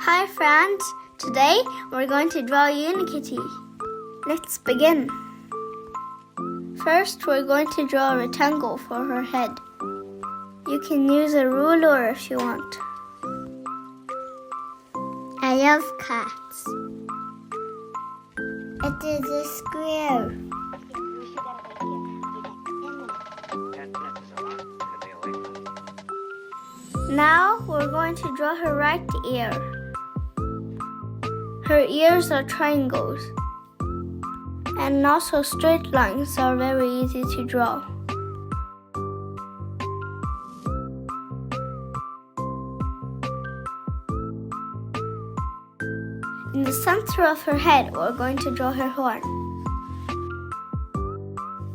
Hi friends, today we're going to draw UniKitty. Let's begin. First, we're going to draw a rectangle for her head. You can use a ruler if you want. I love cats. It is a square. Now we're going to draw her right ear. Her ears are triangles, and also straight lines are very easy to draw. In the center of her head, we're going to draw her horn.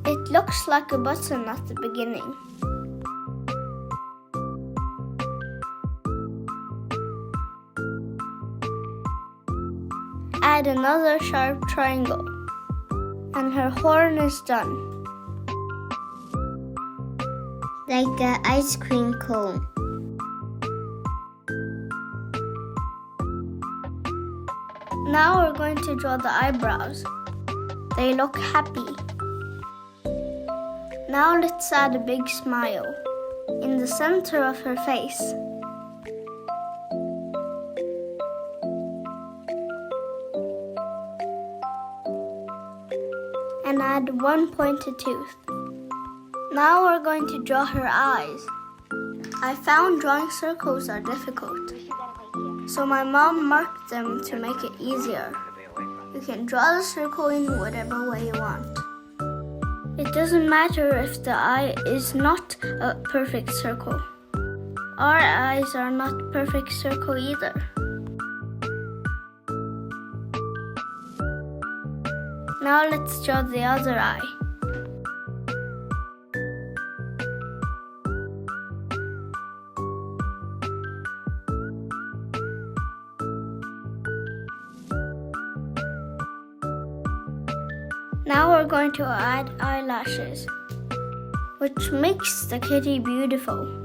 It looks like a button at the beginning. Add another sharp triangle, and her horn is done. Like an ice cream cone. Now we're going to draw the eyebrows. They look happy. Now let's add a big smile in the center of her face. And add one pointed tooth. Now we're going to draw her eyes. I found drawing circles are difficult, so my mom marked them to make it easier. You can draw the circle in whatever way you want. It doesn't matter if the eye is not a perfect circle. Our eyes are not perfect circle either. Now let's draw the other eye. Now we're going to add eyelashes, which makes the kitty beautiful.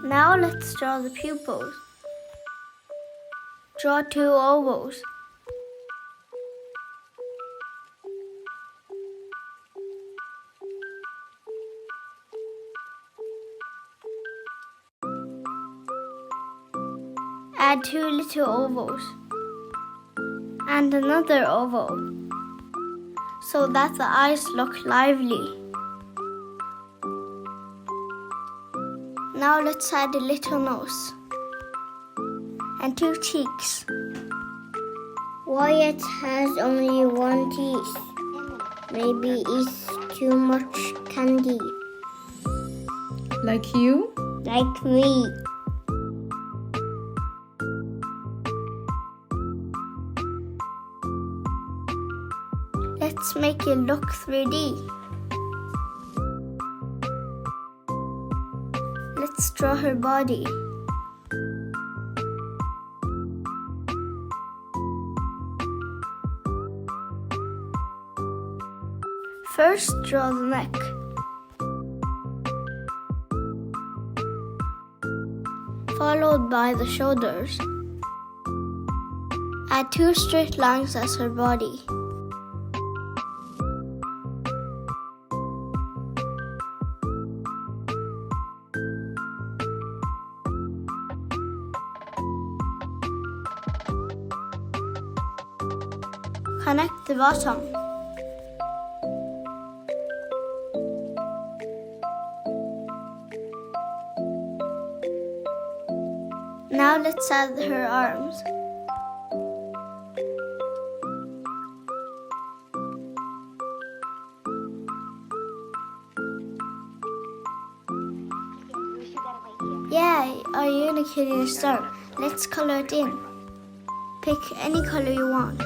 Now let's draw the pupils. Draw two ovals. Add two little ovals and another oval so that the eyes look lively. Now let's add a little nose and two cheeks. Wyatt has only one teeth. Maybe it's too much candy. Like you? Like me. Let's make it look 3D. Let's draw her body. First, draw the neck. Followed by the shoulders. Add two straight lines as her body. Connect the bottom. Now let's add her arms. Yay, our UniKitty is done. Let's color it in. Pick any color you want.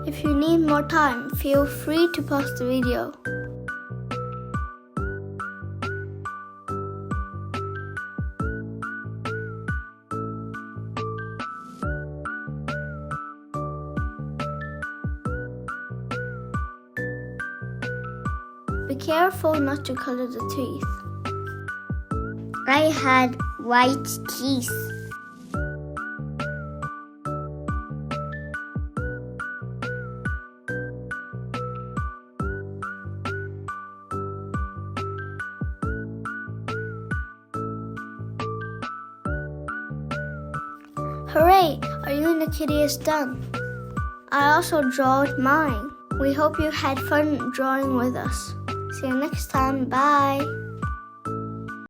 If you need more time, feel free to pause the video. Be careful not to color the teeth. I had white teeth. Hooray! Our UniKitty is done. I also drawed mine. We hope you had fun drawing with us. See you next time. Bye!